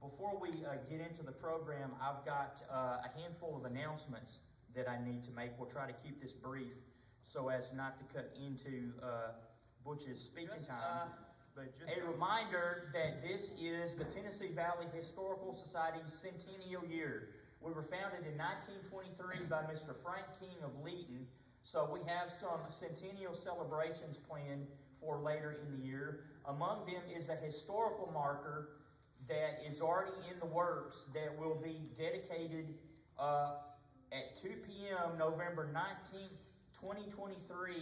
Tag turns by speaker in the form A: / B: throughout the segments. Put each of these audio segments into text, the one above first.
A: before we get into the program, I've got a handful of announcements that I need to make. We'll try to keep this brief so as not to cut into Butch's speaking time. But just a reminder that this is the Tennessee Valley Historical Society's centennial year. We were founded in 1923 by Mr. Frank King of Leeton, so we have some centennial celebrations planned for later in the year. Among them is a historical marker that is already in the works that will be dedicated at 2 p.m. November 19th, 2023.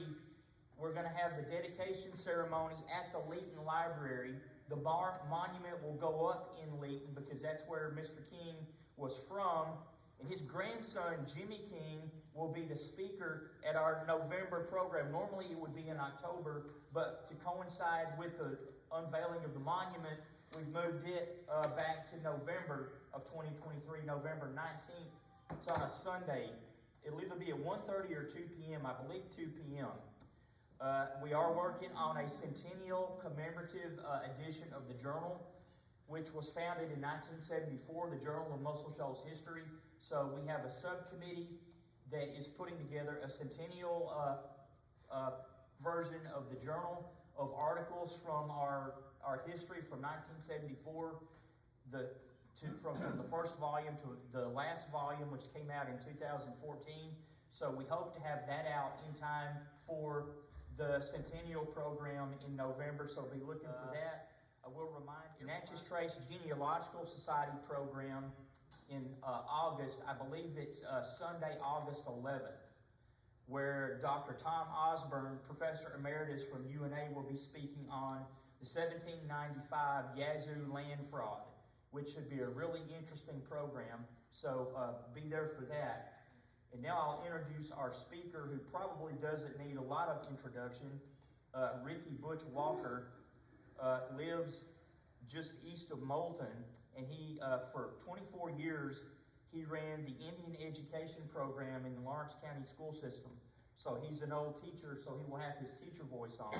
A: We're going to have the dedication ceremony at the Leeton Library. The monument will go up in Leeton because that's where Mr. King was from. And his grandson, Jimmy King, will be the speaker at our November program. Normally it would be in October, but to coincide with the unveiling of the monument, we've moved it back to November of 2023, November 19th. It's on a Sunday. It'll either be at 1:30 or 2 p.m., I believe 2 p.m. We are working on a centennial commemorative edition of the Journal, which was founded in 1974, the Journal of Muscle Shoals History. So we have a subcommittee that is putting together a centennial version of the Journal of articles from our history from 1974, from the first volume to the last volume, which came out in 2014. So we hope to have that out in time for the centennial program in November, so be looking for that. I will remind you, Natchez Trace Genealogical Society program in August, I believe it's Sunday, August 11th, where Dr. Tom Osborne, Professor Emeritus from UNA, will be speaking on the 1795 Yazoo land fraud, which should be a really interesting program, so be there for that. And now I'll introduce our speaker, who probably doesn't need a lot of introduction. Ricky Butch Walker lives just east of Moulton, and he, for 24 years, he ran the Indian education program in the Lawrence County school system. So he's an old teacher, so he will have his teacher voice on.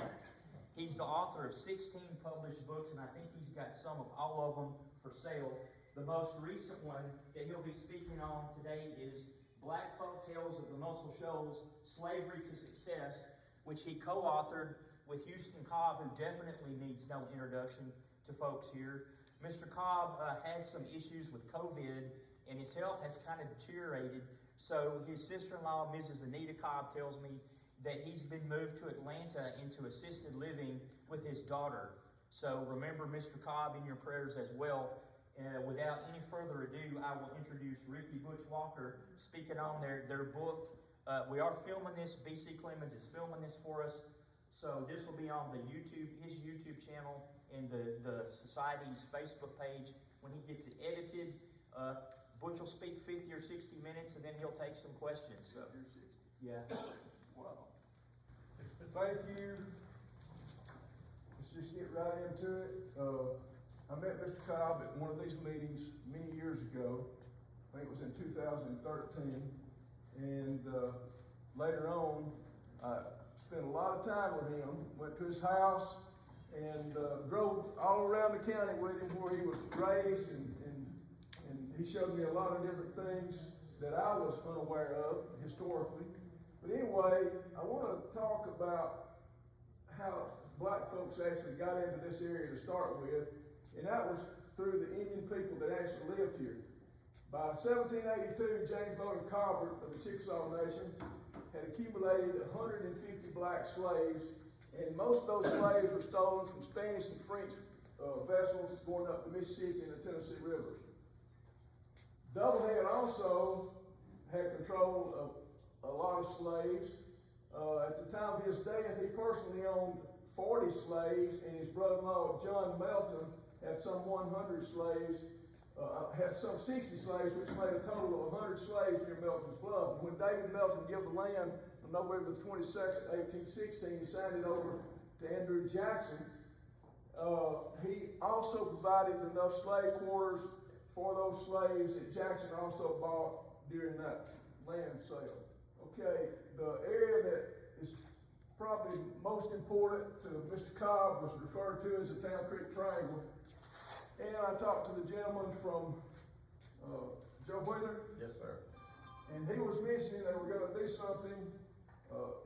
A: He's the author of 16 published books, and I think he's got some of all of them for sale. The most recent one that he'll be speaking on today is Black Folktales of the Muscle Shoals, Slavery to Success, which he co-authored with Houston Cobb, who definitely needs no introduction to folks here. Mr. Cobb had some issues with COVID, and his health has kind of deteriorated. So his sister-in-law, Mrs. Anita Cobb, tells me that he's been moved to Atlanta into assisted living with his daughter. So remember Mr. Cobb in your prayers as well. Without any further ado, I will introduce Ricky Butch Walker speaking on their book. We are filming this. BC Clemens is filming this for us. So this will be on his YouTube channel and the Society's Facebook page. When he gets it edited, Butch will speak 50 or 60 minutes, and then he'll take some questions. So, yeah.
B: Wow. Thank you. Let's just get right into it. I met Mr. Cobb at one of these meetings many years ago. I think it was in 2013. And later on, I spent a lot of time with him, went to his house, and drove all around the county with him where he was raised, and he showed me a lot of different things that I was unaware of historically. But anyway, I want to talk about how black folks actually got into this area to start with, and that was through the Indian people that actually lived here. By 1782, James Logan Colbert of the Chickasaw Nation had accumulated 150 black slaves, and most of those slaves were stolen from Spanish and French vessels going up the Mississippi and the Tennessee rivers. Doublehead also had control of a lot of slaves. At the time of his death, he personally owned 40 slaves, and his brother-in-law, John Melton, had some 100 slaves, had some 60 slaves, which made a total of 100 slaves near Melton's Bluff. When David Melton gave the land on November the 22nd, 1816, he signed it over to Andrew Jackson. He also provided enough slave quarters for those slaves that Jackson also bought during that land sale. Okay, the area that is probably most important to Mr. Cobb was referred to as the Town Creek Triangle. And I talked to the gentleman from, Joe Wheeler,
C: Yes, sir.
B: and he was mentioning they were gonna do something,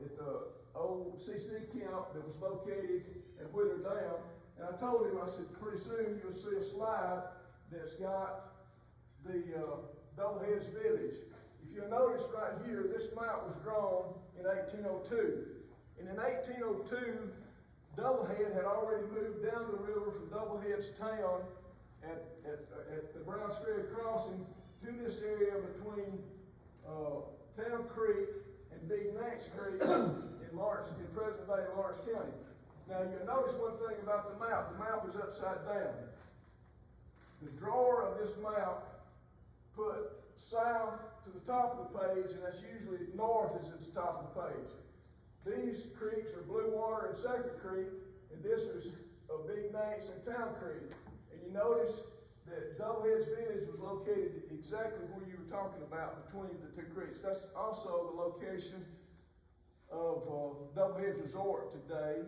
B: at the old CC camp that was located at Wheeler Dam. And I told him, I said, pretty soon you'll see a slide that's got the, Doubleheads Village. If you'll notice right here, this map was drawn in 1802. And in 1802, Doublehead had already moved down the river from Doublehead's town at the Browns Ferry crossing to this area between Town Creek and Big Max Creek in present-day Lawrence County. Now you'll notice one thing about the map. The map is upside down. The drawer of this map put south to the top of the page, and that's usually north is at the top of the page. These creeks are Blue Water and Second Creek, and this is Big Max and Town Creek. And you notice that Doubleheads Village was located exactly where you were talking about between the two creeks. That's also the location of Doubleheads Resort today.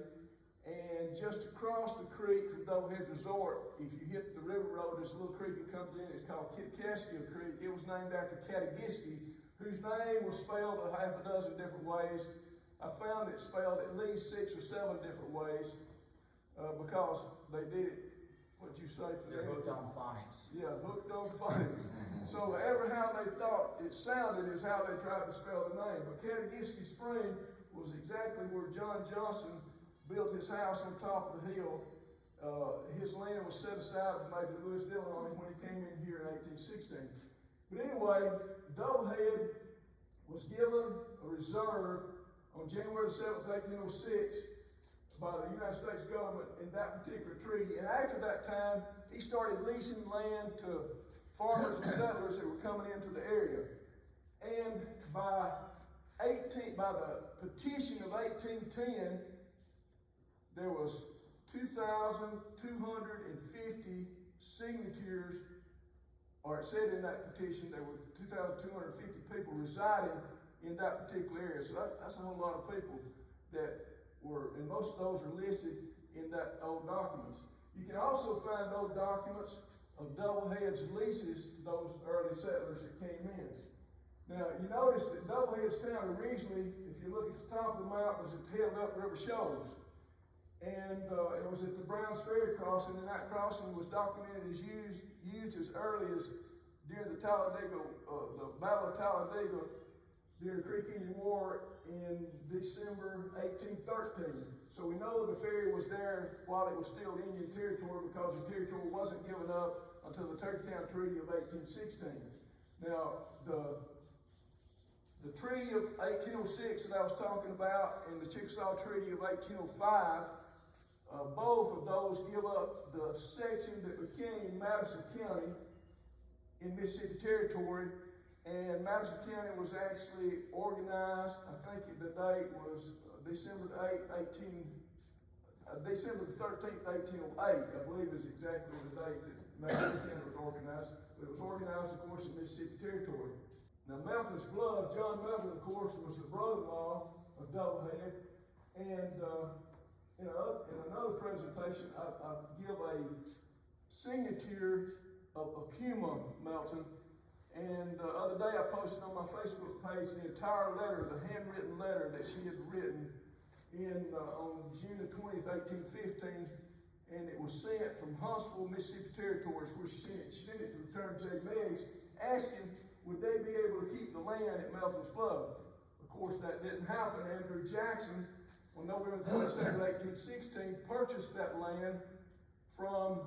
B: And just across the creek from Doubleheads Resort, if you hit the river road, there's a little creek that comes in, it's called Kitkaskil Creek. It was named after Katagiski, whose name was spelled a half a dozen different ways. I found it spelled at least 6 or 7 different ways, because they did it, what'd you say for
A: They're
B: that?
A: hooked on phonics.
B: Yeah, hooked on phonics. So ever how they thought it sounded is how they tried to spell the name. But Katagiski Spring was exactly where John Johnson built his house on top of the hill. His land was set aside by Major Lewis Dillon when he came in here in 1816. But anyway, Doublehead was given a reserve on January 7th, 1806 by the United States government in that particular treaty. And after that time, he started leasing land to farmers and settlers that were coming into the area. And by the petition of 1810, there was 2,250 signatures, or it said in that petition there were 2,250 people residing in that particular area. So that's a whole lot of people that were, and most of those are listed in that old documents. You can also find old documents of Doublehead's leases to those early settlers that came in. Now, you notice that Doublehead's town originally, if you look at the top of the map, was at the head of Upriver Shoals. And it was at the Browns Ferry crossing, and that crossing was documented as used as early as during the Talladega, the Battle of Talladega, during the Creek Indian War in December 1813. So we know the ferry was there while it was still Indian territory, because the territory wasn't given up until the Turkeytown Treaty of 1816. Now, the Treaty of 1806 that I was talking about and the Chickasaw Treaty of 1805, both of those give up the section that became Madison County in Mississippi Territory. And Madison County was actually organized, I think the date was December the 13th, 1808, I believe is exactly the date that Madison County was organized. But it was organized, of course, in Mississippi Territory. Now, Melton's blood, John Melton, of course, was the brother-in-law of Doublehead. And in another presentation, I give a signature of Puma Melton. And the other day I posted on my Facebook page the entire letter, the handwritten letter that she had written on June the 20th, 1815. And it was sent from Huntsville, Mississippi Territories, where she sent it. She sent it to Return J. Meigs, asking would they be able to keep the land at Melton's Blood. Of course, that didn't happen. Andrew Jackson, on November 22nd, 1816, purchased that land from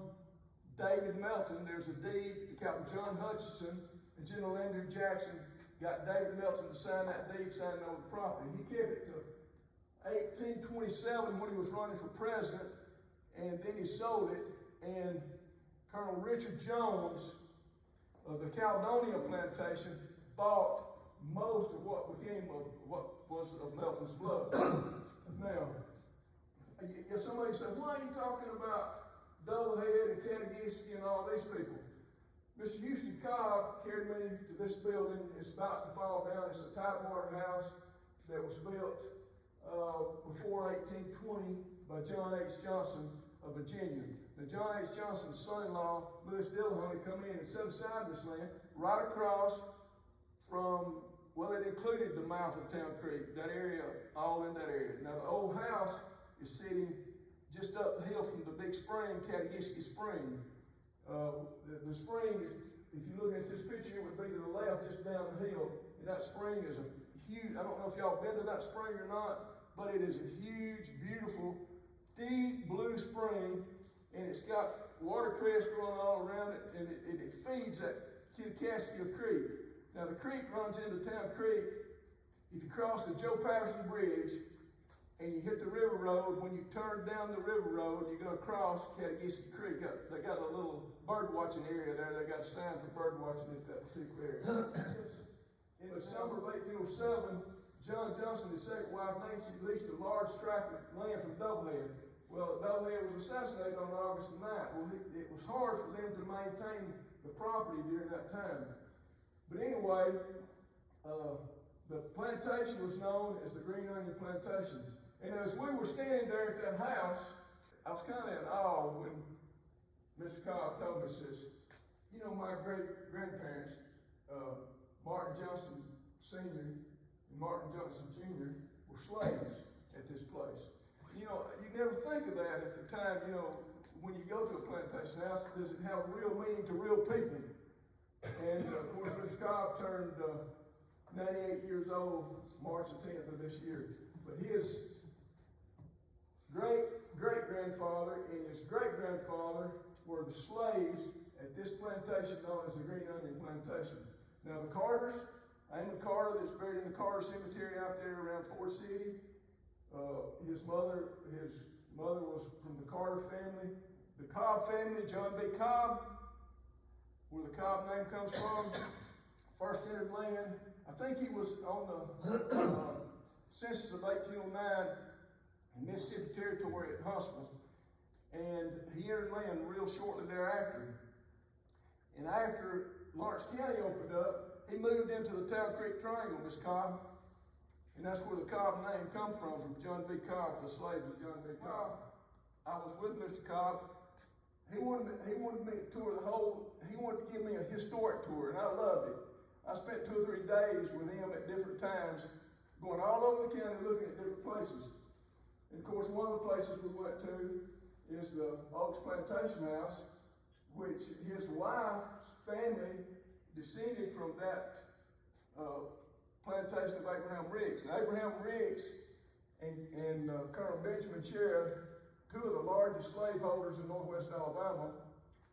B: David Melton. There's a deed, Captain John Hutchinson and General Andrew Jackson got David Melton to sign that deed, signing over the property. He kept it to 1827 when he was running for president, and then he sold it, and Colonel Richard Jones of the Caledonia plantation bought most of what became of what was of Melton's Blood. Now, somebody said, why are you talking about Doublehead and Katagiski and all these people? Mr. Houston Cobb carried me to this building. It's about to fall down. It's a tidewater house that was built before 1820 by John H. Johnson of Virginia. Now, John H. Johnson's son-in-law, Lewis Dillahunty, come in and set aside this land right across from, well, it included the mouth of Town Creek, that area, all in that area. Now, the old house is sitting just up the hill from the big spring, Catawissa Spring. The spring is, if you look at this picture, it would be to the left, just down the hill. And that spring is a huge, I don't know if y'all been to that spring or not, but it is a huge, beautiful, deep blue spring, and it's got watercress growing all around it, and it feeds that Kitticaskea Creek. Now the creek runs into Town Creek. If you cross the Joe Patterson Bridge and you hit the river road, when you turn down the river road, you're going to cross Catawissa Creek. They got a little bird watching area there. They got a sign for bird watching at that particular area. In the summer of 1807, John Johnson, his second wife Nancy, leased a large tract of land from Doublehead. Well, Doublehead was assassinated on August the 9th. Well, it was hard for them to maintain the property during that time. But anyway, the plantation was known as the Green Onion Plantation. And as we were standing there at that house, I was kind of in awe when Mr. Cobb told me, says, you know, my great-grandparents, Martin Johnson Sr. and Martin Johnson Jr. were slaves at this place. You know, you never think of that at the time, you know, when you go to a plantation house, does it have real meaning to real people? And of course, Mr. Cobb turned 98 years old March the 10th of this year. But his great-great-grandfather and his great-grandfather were the slaves at this plantation known as the Green Onion Plantation. Now the Carters, Amy Carter that's buried in the Carter Cemetery out there around Fort City, his mother was from the Carter family. The Cobb family, John B. Cobb, where the Cobb name comes from, first entered land. I think he was on the census of 1809 in Mississippi Territory at Huntsville. And he entered land real shortly thereafter. And after Lawrence County opened up, he moved into the Town Creek Triangle, Miss Cobb. And that's where the Cobb name come from John B. Cobb, the slave of John B. Cobb. I was with Mr. Cobb. He wanted me to tour the whole, he wanted to give me a historic tour, and I loved it. I spent 2 or 3 days with him at different times, going all over the county looking at different places. And of course, one of the places we went to is the Oaks Plantation House, which his wife's family descended from that plantation of Abraham Riggs. And Abraham Riggs and Colonel Benjamin Sherrod, 2 of the largest slaveholders in northwest Alabama,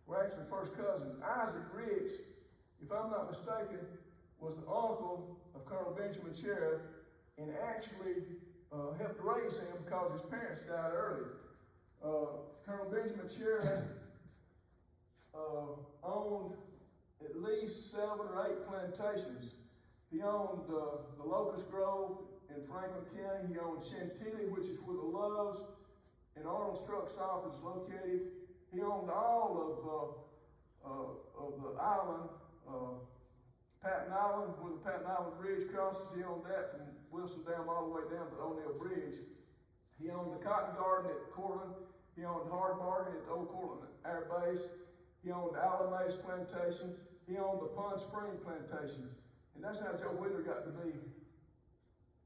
B: were actually first cousins. Isaac Riggs, if I'm not mistaken, was the uncle of Colonel Benjamin Sherrod and actually helped raise him because his parents died early. Colonel Benjamin Sherrod owned at least 7 or 8 plantations. He owned the Locust Grove in Franklin County. He owned Chantilly, which is where the Loves and Arnold's truck stop is located. He owned all of the island, Patton Island, where the Patton Island Bridge crosses. He owned that from Wilson Dam all the way down to O'Neill Bridge. He owned the Cotton Garden at Cortland. He owned Hard Bargain at the Old Cortland Air Base. He owned Alamace Plantation. He owned the Pond Spring Plantation. And that's how Joe Wheeler got to be,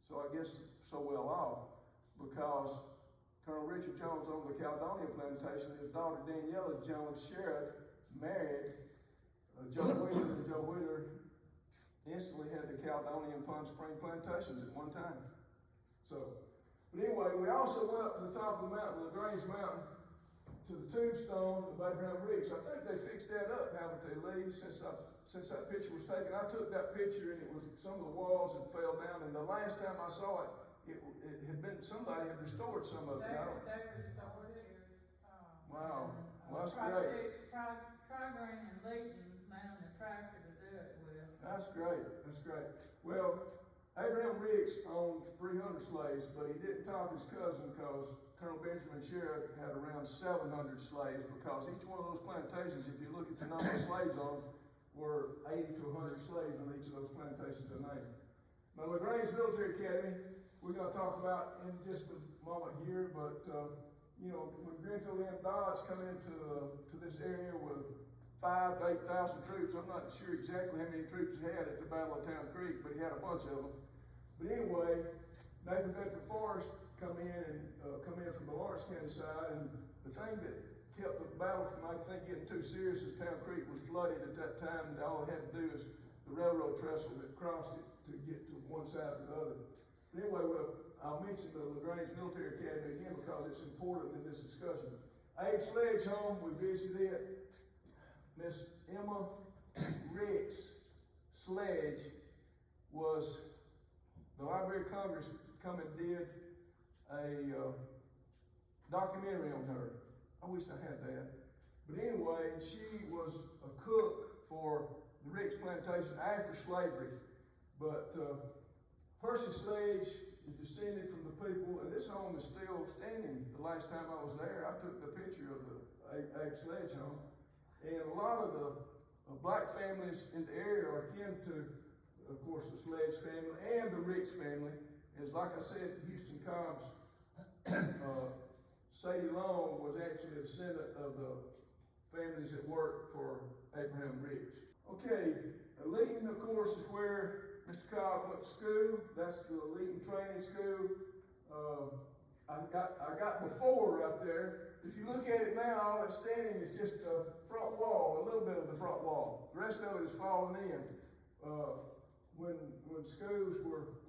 B: so I guess, so well off, because Colonel Richard Jones owned the Caledonia Plantation. His daughter Daniela Jones Sherrod married Joe Wheeler, and Joe Wheeler instantly had the Caledonia and Pond Spring Plantations at one time. So, but anyway, we also went up to the top of the mountain, LaGrange Mountain, to the tombstone of Abraham Riggs. I think they fixed that up, haven't they, Lee, since that picture was taken. I took that picture and it was, some of the walls had fell down, and the last time I saw it, it had been, somebody had restored some of it.
C: They restored it.
B: Wow, well, that's great.
C: Tri-Green and Leighton mounted a tractor to do it with.
B: That's great, that's great. Well, Abraham Riggs owned 300 slaves, but he didn't top his cousin because Colonel Benjamin Sherrod had around 700 slaves, because each one of those plantations, if you look at the number of slaves on them, were 80 to 100 slaves on each of those plantations a night. Now, LaGrange Military Academy, we're going to talk about in just a moment here, but you know, when Grenville and Dodge come into to this area with 5,000 to 8,000 troops, I'm not sure exactly how many troops he had at the Battle of Town Creek, but he had a bunch of them. But anyway, Nathan Bedford Forrest come in from the Lawrence County side, and the thing that kept the battle from, I think, getting too serious is Town Creek was flooded at that time, and all they had to do is the railroad trestle that crossed it to get to one side or the other. But anyway, well, I'll mention the LaGrange Military Academy again because it's important in this discussion. Abe Sledge home, we visited it. Miss Emma Ricks Sledge was, the Library of Congress come and did a documentary on her. I wish I had that. But anyway, she was a cook for the Ricks Plantation after slavery. But Percy Sledge is descended from the people, and this home is still standing. The last time I was there, I took the picture of the Abe Sledge home. And a lot of the black families in the area are kin to, of course, the Sledge family and the Ricks family. As like I said, Houston Cobb's Sadie Long was actually a descendant of the families that worked for Abraham Ricks. Okay, Leeton, of course, is where Mr. Cobb went to school. That's the Leeton Training School. I got before right there. If you look at it now, all that's standing is just the front wall, a little bit of the front wall. The rest of it is falling in. When schools were,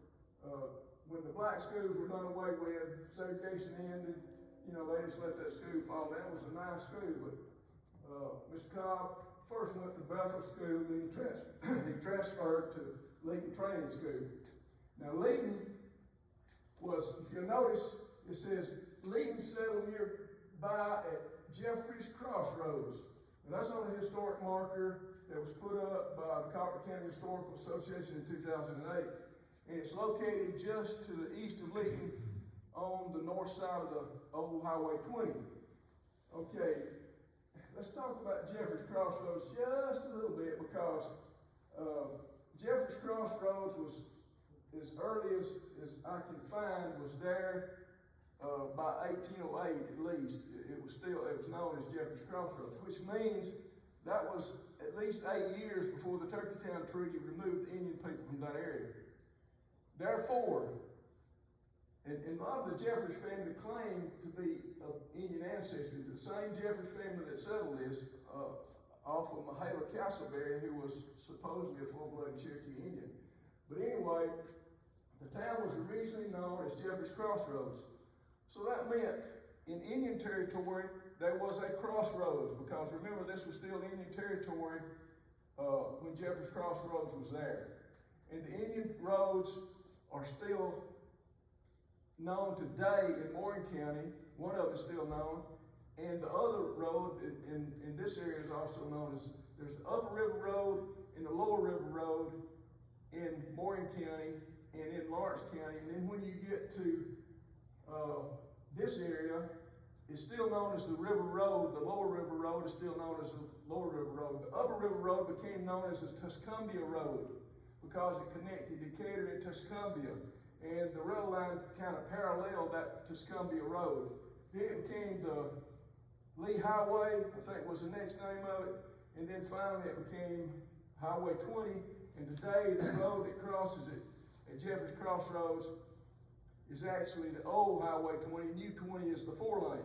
B: when the black schools were done away with, segregation ended, you know, they just let that school fall down. It was a nice school, but Mr. Cobb first went to Bethel School, then he transferred to Leeton Training School. Now Leeton was, if you notice, it says Leeton settled nearby at Jeffries Crossroads. And that's on a historic marker that was put up by the Cobb County Historical Association in 2008. And it's located just to the east of Leeton on the north side of the old Highway 20. Okay, let's talk about Jeffries Crossroads just a little bit because Jeffries Crossroads was, as early as I can find, was there by 1808 at least. It was known as Jeffries Crossroads, which means that was at least 8 years before the Turkeytown Treaty removed the Indian people from that area. Therefore, and a lot of the Jeffries family claimed to be of Indian ancestry. The same Jeffries family that settled this off of Mahala Castleberry, who was supposedly a full-blooded Cherokee Indian. But anyway, the town was originally known as Jeffries Crossroads. So that meant in Indian territory, there was a crossroads, because remember, this was still Indian territory when Jeffries Crossroads was there. And the Indian roads are still known today in Morgan County. One of them is still known. And the other road in this area is also known as, there's the Upper River Road and the Lower River Road in Morgan County and in Lawrence County. And then when you get to this area, it's still known as the River Road. The Lower River Road is still known as the Lower River Road. The Upper River Road became known as the Tuscumbia Road because it connected Decatur and Tuscumbia. And the rail line kind of paralleled that Tuscumbia Road. Then it became the Lee Highway, I think was the next name of it. And then finally it became Highway 20. And today the road that crosses it at Jeffries Crossroads is actually the old Highway 20. New 20 is the 4-lane.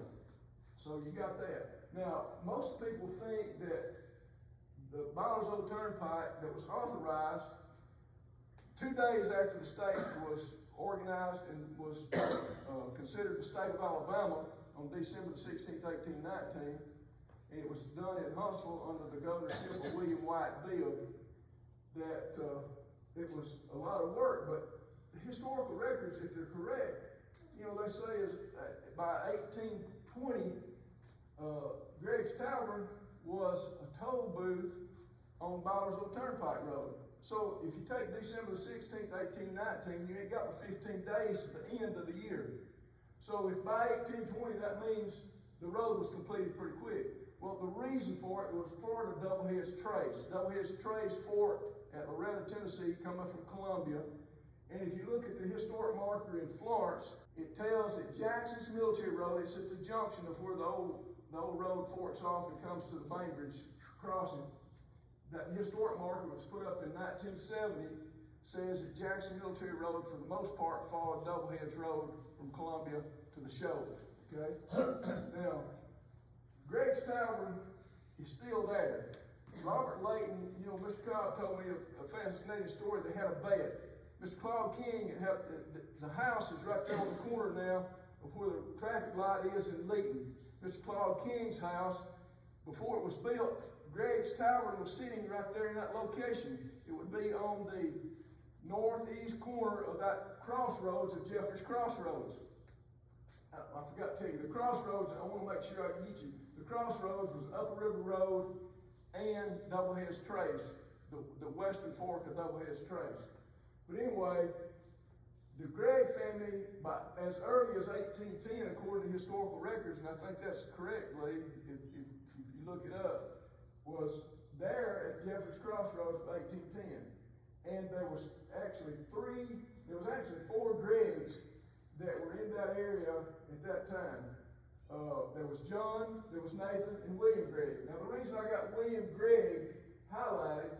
B: So you got that. Now, most people think that the Bowers Old Turnpike that was authorized 2 days after the state was organized and was considered the state of Alabama on December the 16th, 1819. And it was done in Huntsville under the governorship of William White Bibb. That it was a lot of work, but the historical records, if they're correct, you know, they say is by 1820, Greg's Tavern was a toll booth on Bowers Old Turnpike Road. So if you take December the 16th, 1819, you ain't got but 15 days to the end of the year. So if by 1820, that means the road was completed pretty quick. Well, the reason for it was part of Doublehead's Trace. Doublehead's Trace forked at Loretta, Tennessee, coming from Columbia. And if you look at the historic marker in Florence, it tells that Jackson's Military Road. It's at the junction of where the old road forks off and comes to the Bainbridge crossing. That historic marker was put up in 1970, says that Jackson Military Road, for the most part, followed Doubleheads Road from Columbia to the Shoals. Okay? Now, Greg's Tavern is still there. Robert Layton, you know, Mr. Cobb told me a fascinating story. They had a bet. Mr. Claude King had helped, the house is right there on the corner now of where the traffic light is in Layton. Mr. Claude King's house, before it was built, Greg's Tavern was sitting right there in that location. It would be on the northeast corner of that crossroads of Jeffers Crossroads. I forgot to tell you, the crossroads, I want to make sure I get you. The crossroads was Upper River Road and Doubleheads Trace, the western fork of Doubleheads Trace. But anyway, the Gregg family, as early as 1810, according to historical records, and I think that's correct, Lee, if you look it up, was there at Jeffers Crossroads of 1810. And there was actually four Greggs that were in that area at that time. There was John, there was Nathan, and William Gregg. Now the reason I got William Gregg highlighted,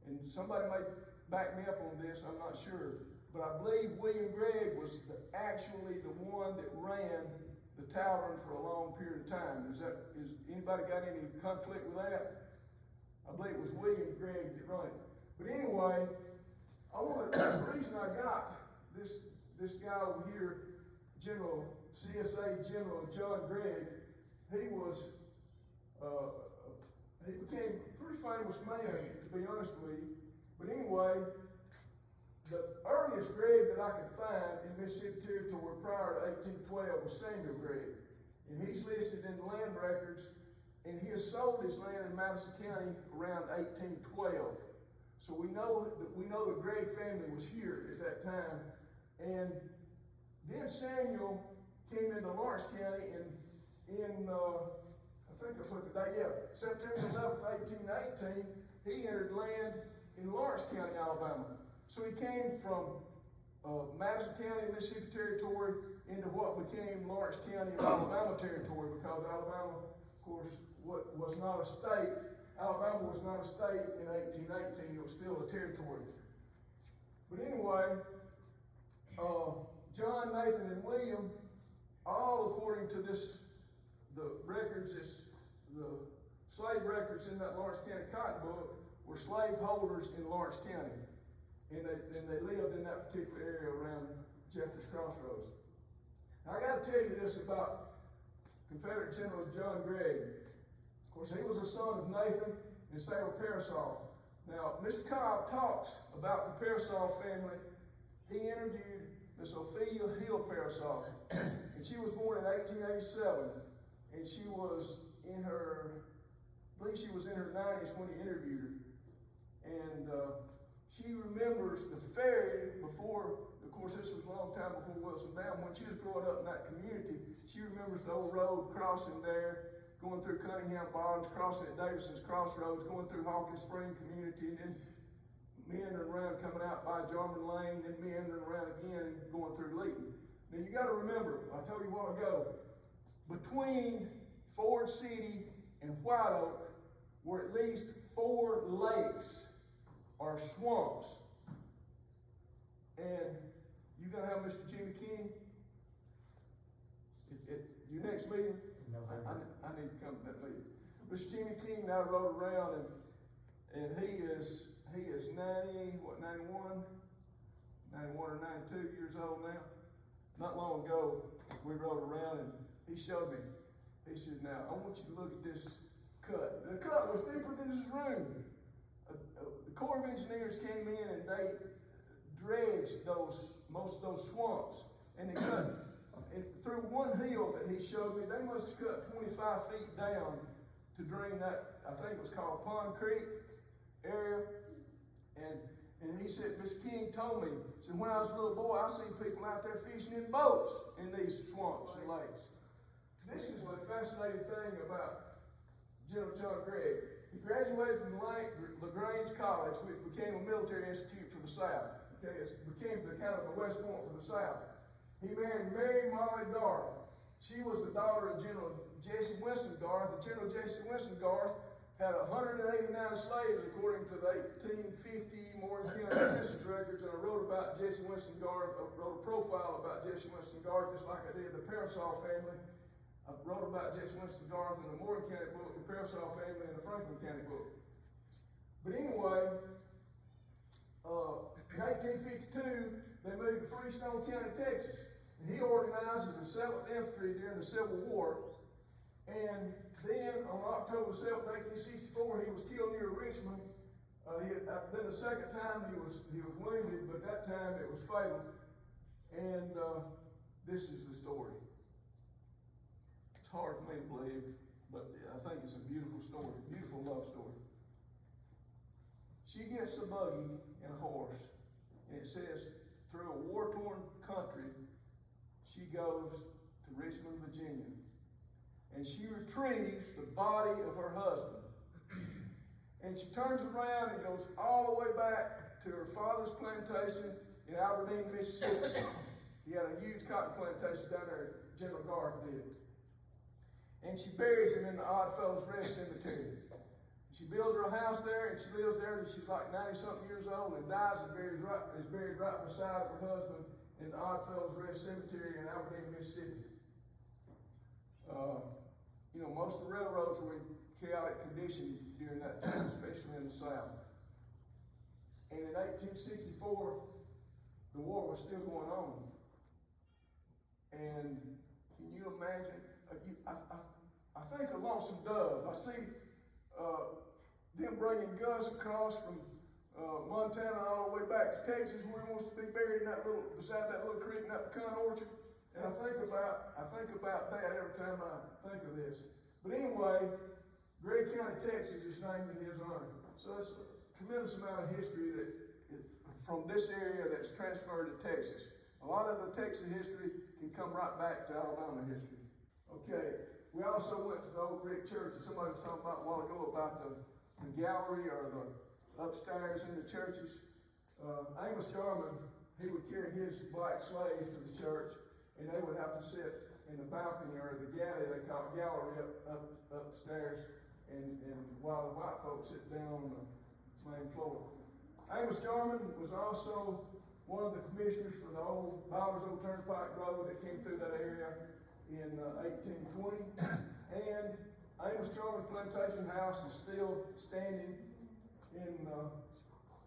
B: and somebody may back me up on this, I'm not sure, but I believe William Gregg was actually the one that ran the tavern for a long period of time. Is anybody got any conflict with that? I believe it was William Gregg that ran it. But anyway, the reason I got this guy over here, CSA General John Gregg, he became a pretty famous man, to be honest with you. But anyway, the earliest Gregg that I could find in Mississippi Territory prior to 1812 was Samuel Gregg. And he's listed in the land records, and he has sold his land in Madison County around 1812. So we know the Gregg family was here at that time. And then Samuel came into Lawrence County in I think I put the date, September 11th, 1818, he entered land in Lawrence County, Alabama. So he came from Madison County, Mississippi Territory, into what became Lawrence County, Alabama Territory, because Alabama, of course, was not a state. Alabama was not a state in 1818, it was still a territory. But anyway, John, Nathan, and William, all according to the records, the slave records in that Lawrence County Cotton Book, were slaveholders in Lawrence County. And they lived in that particular area around Jeffers Crossroads. Now I got to tell you this about Confederate General John Gregg. Of course, he was the son of Nathan and Sarah Parasol. Now, Mr. Cobb talks about the Parasol family. He interviewed Miss Ophelia Hill Parasol, and she was born in 1887, and she was in her 90s when he interviewed her. And she remembers the ferry before, of course this was a long time before Wilson Dam, when she was growing up in that community, she remembers the old road crossing there, going through Cunningham Bottoms, crossing at Davison's Crossroads, going through Hawkins Spring community, and then meandering around, coming out by Jarman Lane, then meandering around again and going through Leeton. Now you gotta remember, I told you a while ago, between Ford City and White Oak were at least 4 lakes or swamps. And you gonna have Mr. Jimmy King at your next meeting?
D: No,
B: I need to come to that meeting. Mr. Jimmy King and I rode around, and he is 91 or 92 years old now. Not long ago, we rode around and he showed me. He said, "Now, I want you to look at this cut." The cut was deeper than his room. The Corps of Engineers came in and they dredged most of those swamps. And they cut through one hill that he showed me. They must have cut 25 feet down to drain that, I think it was called Pond Creek area. And he said, Mr. King told me, he said, when I was a little boy, I seen people out there fishing in boats in these swamps and lakes. This is the fascinating thing about General John Gregg. He graduated from LaGrange College, which became a military institute for the South. Okay, it became the kind of the West Point for the South. He married Mary Molly Garth. She was the daughter of General Jesse Winston Garth. And General Jesse Winston Garth had 189 slaves according to the 1850 Morgan County Census records. And I wrote about Jesse Winston Garth, wrote a profile about Jesse Winston Garth, just like I did the Parasol family. I wrote about Jesse Winston Garth in the Morgan County book, the Parasol family in the Franklin County book. But anyway, in 1852, they moved to Freestone County, Texas. And he organized the 7th Infantry during the Civil War. And then on October 7th, 1864, he was killed near Richmond. Then the second time he was wounded, but that time it was fatal. And this is the story. It's hard for me to believe, but I think it's a beautiful story, beautiful love story. She gets a buggy and a horse, and it says, through a war-torn country, she goes to Richmond, Virginia, and she retrieves the body of her husband. And she turns around and goes all the way back to her father's plantation in Aberdeen, Mississippi. He had a huge cotton plantation down there, General Garth did. And she buries him in the Oddfellows Rest Cemetery. She builds her a house there, and she lives there until she's like 90-something years old and dies and is buried right beside her husband in the Oddfellows Rest Cemetery in Aberdeen, Mississippi. Most of the railroads were in chaotic condition during that time, especially in the South. And in 1864, the war was still going on. And can you imagine? I think of Lonesome Dove. I see them bringing Gus across from Montana all the way back to Texas, where he wants to be buried in beside that little creek in that pecan orchard. And I think about that every time I think of this. But anyway, Gregg County, Texas is named in his honor. So it's a tremendous amount of history from this area that's transferred to Texas. A lot of the Texas history can come right back to Alabama history. Okay, we also went to the old brick church, and somebody was talking about a while ago about the gallery or the upstairs in the churches. Amos Jarman, he would carry his black slaves to the church, and they would have to sit in the balcony or the galley, they call it gallery, upstairs, and while the white folks sit down on the main floor. Amos Jarman was also one of the commissioners for the old Bowers Old Turnpike Road that came through that area in 1820. And Amos Jarman Plantation House is still standing in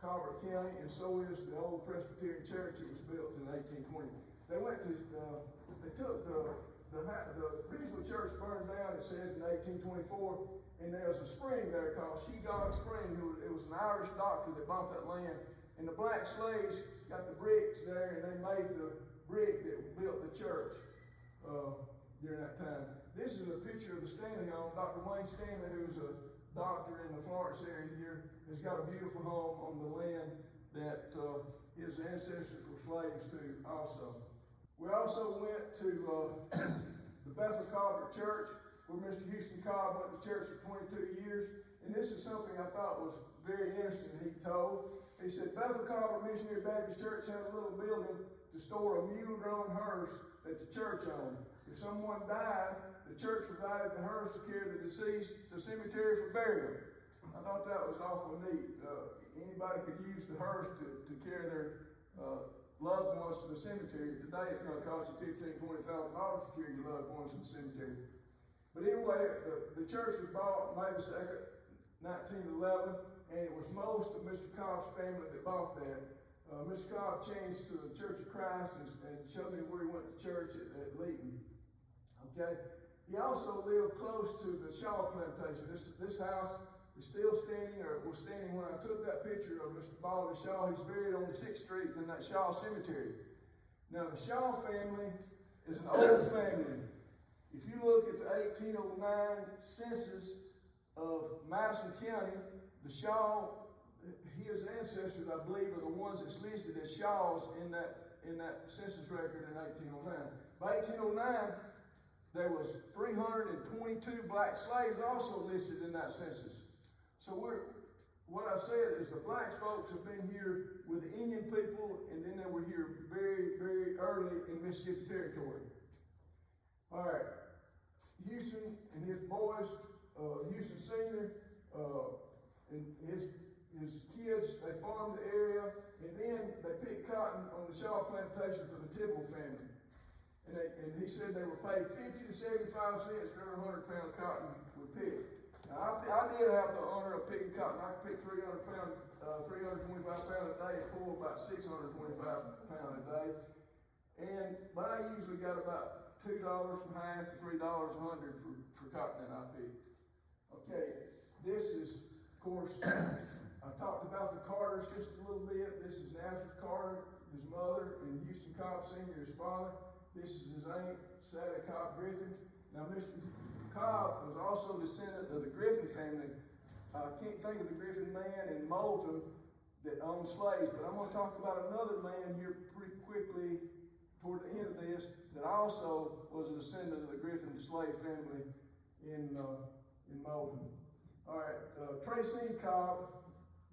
B: Colbert County, and so is the old Presbyterian Church. It was built in 1820. They took the original church burned down, it says, in 1824, and there was a spring there called Shegog Spring. It was an Irish doctor that bought that land, and the black slaves got the bricks there, and they made the brick that built the church during that time. This is a picture of the Stanley home. Dr. Wayne Stanley, who's a doctor in the Florence area here, has got a beautiful home on the land that his ancestors were slaves to also. We also went to the Bethel Cobb Church, where Mr. Houston Cobb went to church for 22 years. And this is something I thought was very interesting he told. He said, Bethel Cobb Missionary Baptist Church had a little building to store a mule-drawn hearse that the church owned. If someone died, the church provided the hearse to carry the deceased to the cemetery for burial. I thought that was awful neat. Anybody could use the hearse to carry their loved ones to the cemetery. Today it's going to cost you $15,000 to $20,000 to carry your loved ones to the cemetery. But anyway, the church was bought May the 2nd, 1911, and it was most of Mr. Cobb's family that bought that. Mr. Cobb changed to the Church of Christ and showed me where he went to church at Leeton. Okay? He also lived close to the Shaw plantation. This house is still standing, or was standing when I took that picture of Mr. Baldy Shaw. He's buried on 6th Street in that Shaw Cemetery. Now, the Shaw family is an old family. If you look at the 1809 census of Madison County, the Shaw, his ancestors, I believe, are the ones that's listed as Shaws in that census record in 1809. By 1809, there was 322 black slaves also listed in that census. So what I said is the black folks have been here with the Indian people, and then they were here very, very early in Mississippi Territory. All right, Houston and his boys, Houston Sr., and his kids, they farmed the area, and then they picked cotton on the Shaw plantation for the Tibble family. And he said they were paid 50 to 75 cents for every 100 pound of cotton we picked. Now, I did have the honor of picking cotton. I could pick 325 pounds a day and pull about 625 pounds a day. But I usually got about $2 from half to $3 a hundred for cotton that I picked. Okay, this is, of course, I talked about the Carters just a little bit. This is Nazareth Carter, his mother, and Houston Cobb Sr., his father. This is his aunt, Sally Cobb Griffin. Now, Mr. Cobb was also a descendant of the Griffin family. I can't think of the Griffin man in Moulton that owned slaves, but I'm going to talk about another man here pretty quickly toward the end of this that also was a descendant of the Griffin slave family in Moulton. All right, Tracy Cobb,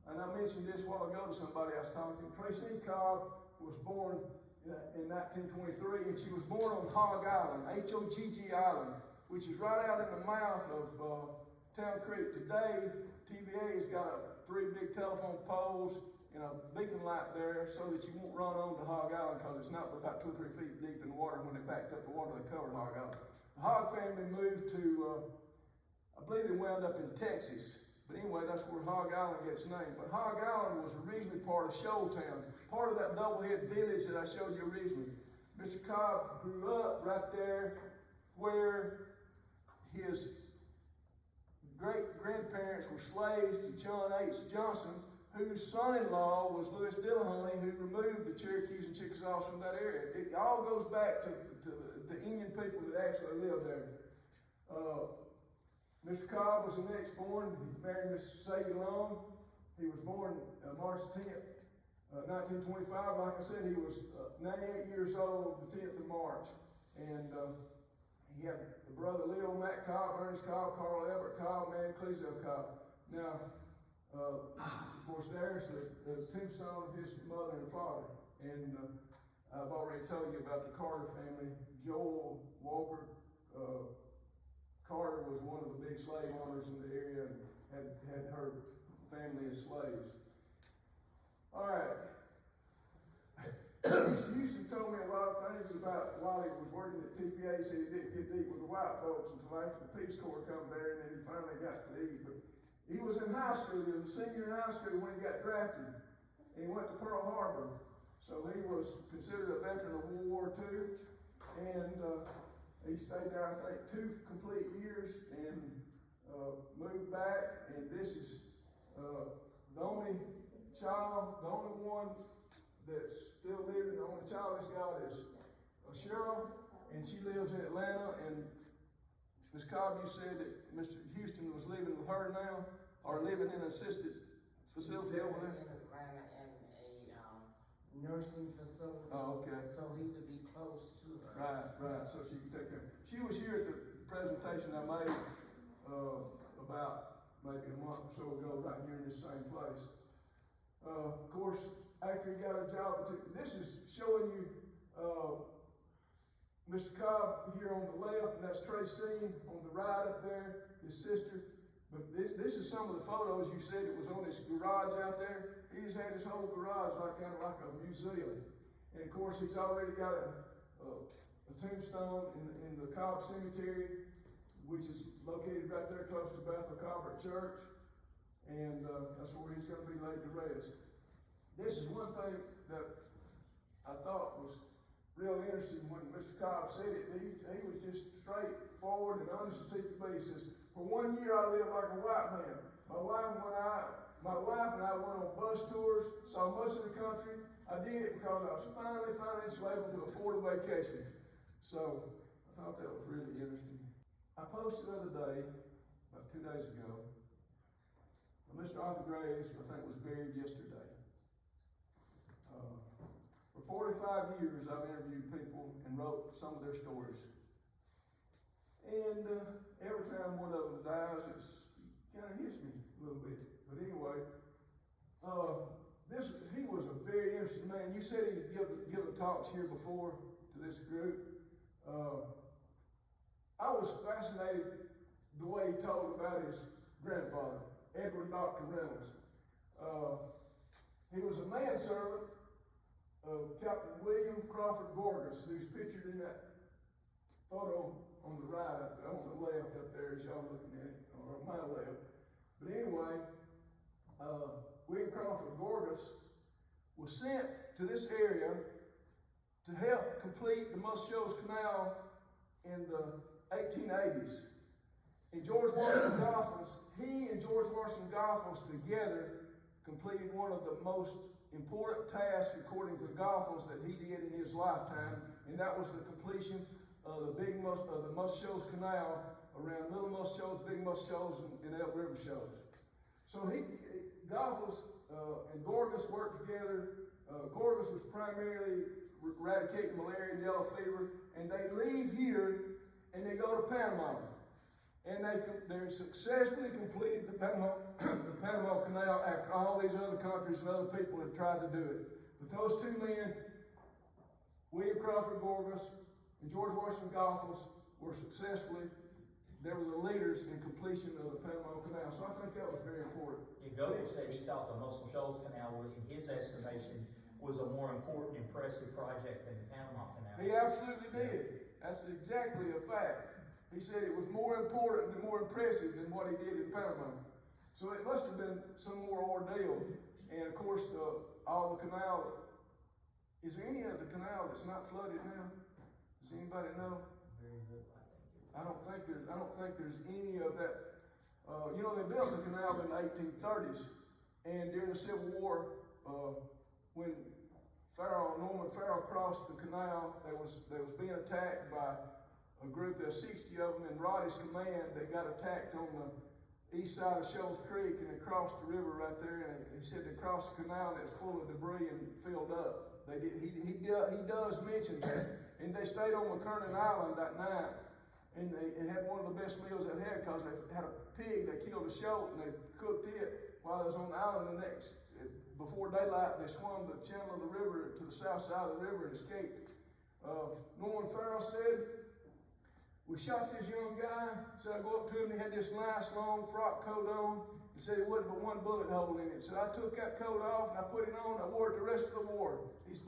B: and I mentioned this a while ago to somebody I was talking. Tracy Cobb was born in 1923, and she was born on Hogg Island, H-O-G-G Island, which is right out in the mouth of Town Creek. Today, TVHS got 3 big telephone poles and a beacon light there so that you won't run onto Hogg Island, because it's not about 2 or 3 feet deep in the water. When they backed up the water, they covered Hogg Island. The Hogg family moved to, I believe they wound up in Texas. But anyway, that's where Hogg Island gets its name. But Hogg Island was originally part of Shoals, part of that doublehead village that I showed you originally. Mr. Cobb grew up right there where his great-grandparents were slaves to John H. Johnson, whose son-in-law was Louis Dillahunty, who removed the Cherokees and Chickasaws from that area. It all goes back to the Indian people that actually lived there. Mr. Cobb was the next born. He married Miss Sadie Long. He was born March 10th, 1925. Like I said, he was 98 years old the 10th of March. And he had a brother, Leo Matt Cobb, Ernest Cobb, Carl Everett Cobb, Manny Cleasdale Cobb. Now, of course, there's the tombstone of his mother and father. And I've already told you about the Carter family. Joel Walker Carter was one of the big slave owners in the area and had her family as slaves. All right. Mr. Houston told me a lot of things about while he was working at TPA. He said he didn't get deep with the white folks until after the Peace Corps come there, and then he finally got to eat. But he was in high school. He was a senior in high school when he got drafted, and he went to Pearl Harbor. So he was considered a veteran of World War II, and he stayed there, I think, 2 complete years and moved back. And this is the only child, the only one that's still living. The only child he's got is Cheryl, and she lives in Atlanta. And Ms. Cobb, you said that Mr. Houston was living with her now, or living in an assisted facility over there?
D: In Atlanta in a nursing facility.
B: Oh, okay.
D: So he could be close to her.
B: Right, so she can take care. She was here at the presentation I made about maybe a month or so ago, right here in this same place. Of course, after he got a job, this is showing you Mr. Cobb here on the left, and that's Tracy on the right up there, his sister. But this is some of the photos you said it was on his garage out there. He just had his whole garage kind of like a museum. And of course, he's already got a tombstone in the Cobb Cemetery, which is located right there close to Bethel Calvary Church. And that's where he's going to be laid to rest. This is one thing that I thought was real interesting when Mr. Cobb said it. He was just straightforward and honest as he could be. He says, for 1 year I lived like a white man. My wife and I went on bus tours, saw much of the country. I did it because I was finally financially able to afford a vacation. So I thought that was really interesting. I posted the other day, about 2 days ago, Mr. Arthur Graves, I think, was buried yesterday. For 45 years, I've interviewed people and wrote some of their stories. And every time one of them dies, it kind of hits me a little bit. But anyway, He was a very interesting man. You said he'd given talks here before to this group. I was fascinated the way he told about his grandfather, Edward Dr. Reynolds. He was a manservant of Captain William Crawford Gorgas, who's pictured in that photo on the right, on the left up there as y'all looking at it, or my left. But anyway, William Crawford Gorgas was sent to this area to help complete the Shoals Canal in the 1880s. And George Washington Goffles, he and George Washington Goffles together completed one of the most important tasks, according to Goffles, that he did in his lifetime, and that was the completion of the Shoals Canal around Little Shoals, Big Shoals, and Elk River Shoals. So Goffles and Gorgas worked together. Gorgas was primarily eradicating malaria and yellow fever, and they leave here and they go to Panama. And they successfully completed the Panama Canal after all these other countries and other people had tried to do it. But those two men, William Crawford Gorgas and George Washington Goffles, were they were the leaders in completion of the Panama Canal. So I think that was very important.
A: Goebel said he thought the Muscle Shoals Canal, in his estimation, was a more important, impressive project than the Panama Canal.
B: He absolutely did. That's exactly a fact. He said it was more important and more impressive than what he did in Panama. So it must have been some more ordeal. And of course, all the canal, is there any of the canal that's not flooded now? Does anybody know?
A: Very good, I think.
B: I don't think there's any of that. They built the canal in the 1830s, and during the Civil War, when Norman Farrell crossed the canal, they was being attacked by a group. There's 60 of them in Roddy's command that got attacked on the east side of Shoals Creek, and they crossed the river right there. And he said they crossed the canal and it's full of debris and filled up. He does mention that, and they stayed on McKernan Island that night. And they had one of the best meals they had because they had a pig. They killed a shoat and they cooked it while they was on the island. Before daylight, they swam the channel of the river to the south side of the river and escaped. Norman Farrell said, "We shot this young guy." So I go up to him, and he had this nice long frock coat on. He said it wasn't but one bullet hole in it. So I took that coat off and I put it on. I wore it the rest of the war. He's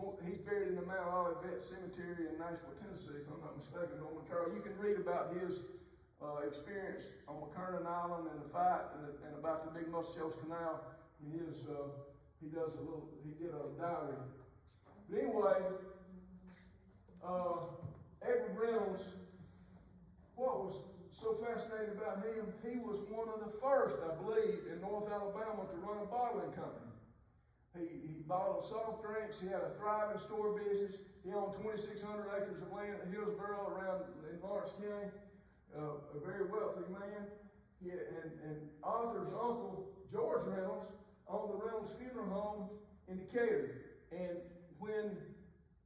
B: buried in the Mount Olivet Cemetery in Nashville, Tennessee, if I'm not mistaken. Norman Farrell. You can read about his experience on McKernan Island and the fight and about the Big Shoals Canal. And he did a diary. But anyway, Edward Reynolds, what was so fascinating about him, he was one of the first, I believe, in North Alabama to run a bottling company. He bottled soft drinks. He had a thriving store business. He owned 2,600 acres of land in Hillsboro in Lawrence County. A very wealthy man. And Arthur's uncle, George Reynolds, owned the Reynolds Funeral Home in Decatur. And when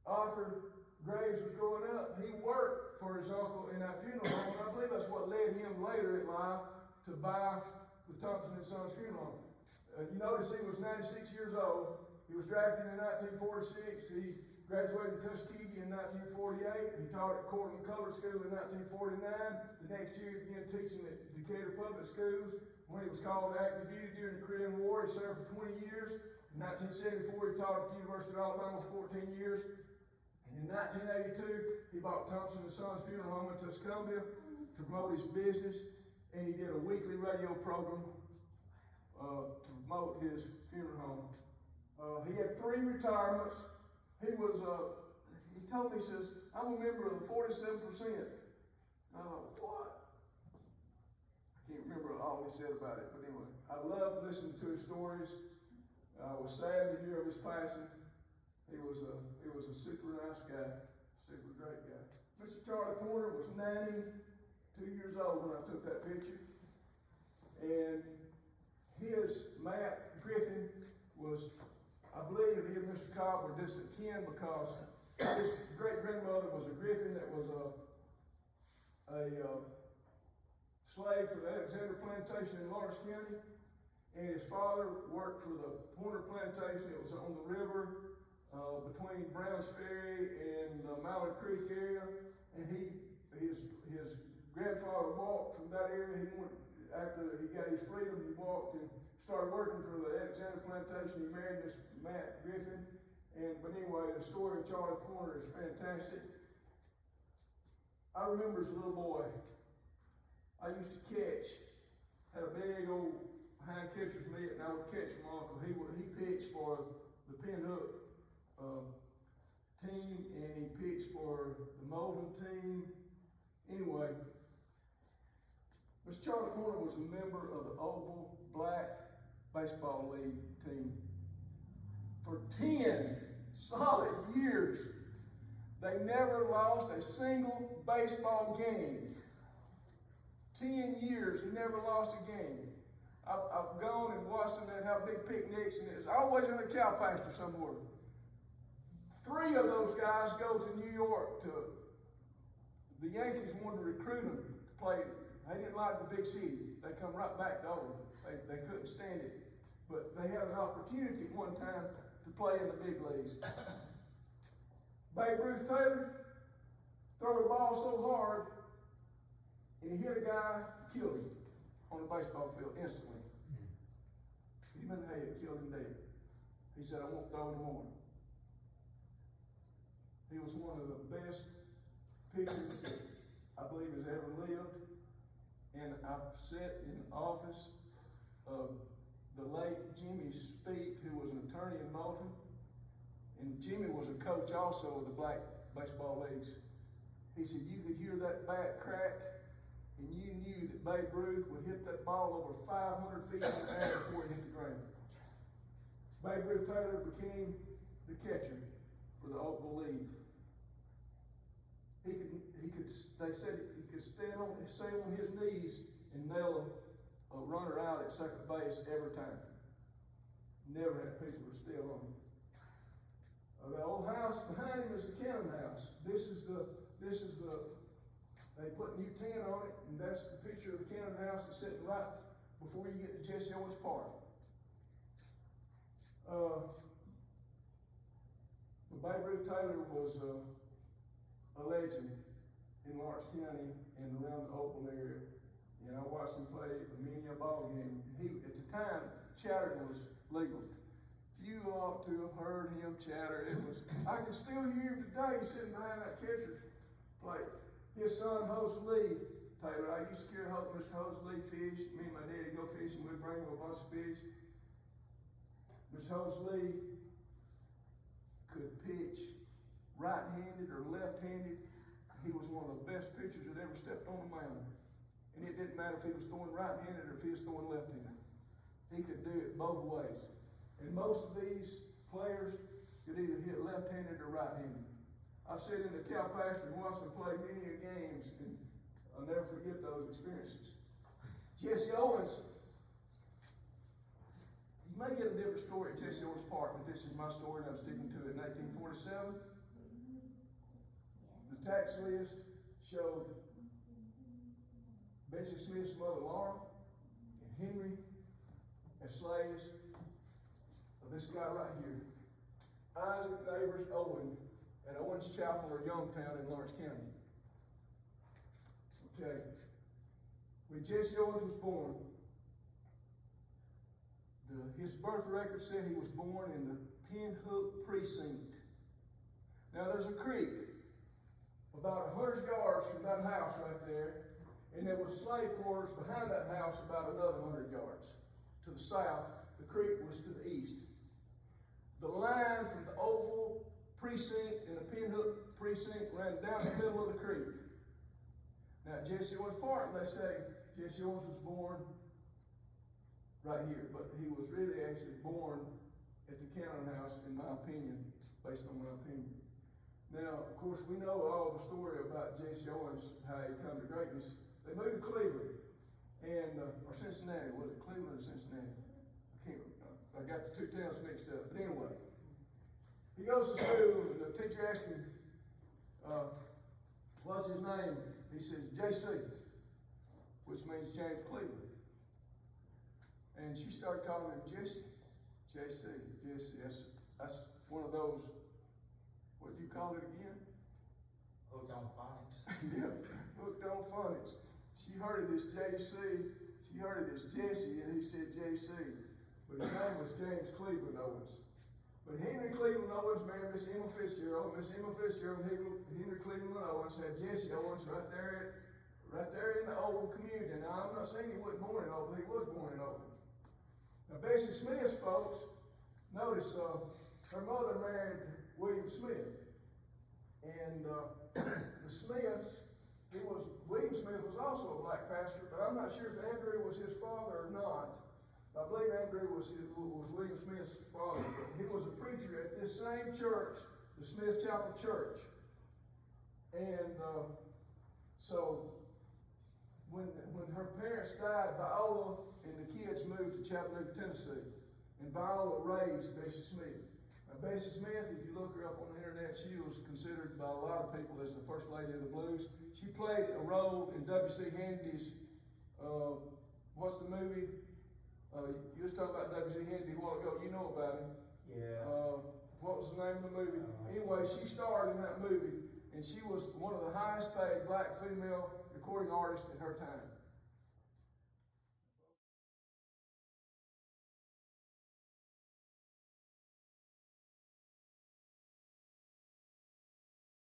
B: Arthur Graves was growing up, he worked for his uncle in that funeral home. And I believe that's what led him later in life to buy the Thompson & Sons Funeral Home. You notice he was 96 years old. He was drafted in 1946. He graduated from Tuskegee in 1948. He taught at Cortland Colored School in 1949. The next year, he began teaching at Decatur Public Schools. When he was called to active duty during the Korean War, he served for 20 years. In 1974, he taught at the University of Alabama for 14 years. And in 1982, he bought Thompson & Sons Funeral Home in Tuscumbia to promote his business. And he did a weekly radio program to promote his funeral home. He had 3 retirements. He told me, he says, "I'm a member of the 47%. And I thought, what? I can't remember all he said about it, but anyway, I loved listening to his stories. I was sad to hear of his passing. He was a super nice guy, super great guy. Mr. Charlie Porter was 92 years old when I took that picture. And Matt Griffin was, I believe he and Mr. Cobb were distant kin because his great-grandmother was a Griffin that was a slave for the Alexander Plantation in Lawrence County. and his father worked for the Pointer Plantation. It was on the river between Browns Ferry and Mallard Creek area, and his grandfather walked from that area. After he got his freedom, he walked and started working for the Alexander Plantation. He married this Matt Griffin, but anyway, the story of Charlie Pointer is fantastic. I remember as a little boy, I used to had a big old hind catcher's mitt, and I would catch my uncle. He pitched for the Pinhook team, and he pitched for the Molden team. Anyway, Mr. Charlie Pointer was a member of the Oval Black Baseball League team. For 10 solid years, they never lost a single baseball game. 10 years, he never lost a game. I've gone and watched them and have big picnics, and it's always in the cow pasture somewhere. 3 of those guys go to New York the Yankees wanted to recruit them to play. They didn't like the big city. They come right back to Oakland. They couldn't stand it. But they had an opportunity one time to play in the big leagues. Babe Ruth Taylor threw the ball so hard, and he hit a guy, killed him on the baseball field instantly. He been hated, killed him dead. He said, I won't throw anymore. He was one of the best pitchers that I believe has ever lived. And I've sat in the office of the late Jimmy Speak, who was an attorney in Moulton. And Jimmy was a coach also of the Black Baseball Leagues. He said, you could hear that bat crack, and you knew that Babe Ruth would hit that ball over 500 feet in the air before it hit the ground. Babe Ruth Taylor became the catcher for the Oakville League. They said he could stay on his knees and nail a runner out at second base every time. Never had people to steal on him. The old house behind him is the Cannon House. They put new tin on it, and that's the picture of the Cannon House that's sitting right before you get to Jesse Owens Park. Babe Ruth Taylor was a legend in Lawrence County and around the Oakland area. And I watched him play many a ball game. At the time, chattering was legal. You ought to have heard him chatter. I can still hear him today sitting behind that catcher's plate. His son, Hose Lee Taylor, I used to carry Mr. Hose Lee fish. Me and my daddy go fishing. We'd bring him a bunch of fish. Mr. Hose Lee could pitch right-handed or left-handed. He was one of the best pitchers that ever stepped on the mound. And it didn't matter if he was throwing right-handed or if he was throwing left-handed. He could do it both ways. And most of these players could either hit left-handed or right-handed. I've sat in the cow pasture and watched them play many games, and I'll never forget those experiences. Jesse Owens, you may get a different story at Jesse Owens Park, but this is my story and I'm sticking to it. In 1847, the tax list showed Bessie Smith's mother Laura and Henry as slaves of this guy right here, Isaac Neighbors Owen, at Owens Chapel or Youngtown in Lawrence County. Okay. When Jesse Owens was born, his birth record said he was born in the Pinhook precinct. Now there's a creek about 100 yards from that house right there, and there was slave quarters behind that house about another 100 yards. To the south, the creek was to the east. The line from the Oval precinct and the Pinhook precinct ran down the middle of the creek. Now at Jesse Owens Park, they say Jesse Owens was born right here, but he was really actually born at the Cannon House, in my opinion, based on my opinion. Now, of course, we know all the story about Jesse Owens, how he come to greatness. They moved to Cleveland, or Cincinnati. Was it Cleveland or Cincinnati? I got the two towns mixed up. But anyway, he goes to school, and the teacher asks him, what's his name? He says, JC, which means James Cleveland. And she started calling him Jesse. Jesse. That's one of those, what do you call it again?
A: Hooked on phonics.
B: Yeah, hooked on phonics. She heard it as JC, she heard it as Jesse, and he said JC. But his name was James Cleveland Owens. But Henry Cleveland Owens married Miss Emma Fitzgerald. Miss Emma Fitzgerald and Henry Cleveland Owens had Jesse Owens right there in the Oval community. Now, I'm not saying he wasn't born in Oval, he was born in Oval. Now, Bessie Smith, folks, notice her mother married William Smith. And the Smiths, William Smith was also a black pastor, but I'm not sure if Andrew was his father or not. I believe Andrew was William Smith's father, but he was a preacher at this same church, the Smith Chapel Church. And so when her parents died, Viola and the kids moved to Chattanooga, Tennessee, and Viola raised Bessie Smith. Now, Bessie Smith, if you look her up on the internet, she was considered by a lot of people as the first lady of the blues. She played a role in W.C. Handy's, what's the movie? You was talking about W.C. Handy a while ago. You know about him.
A: Yeah.
B: What was the name of the movie? Anyway, she starred in that movie, and she was one of the highest paid black female recording artists at her time.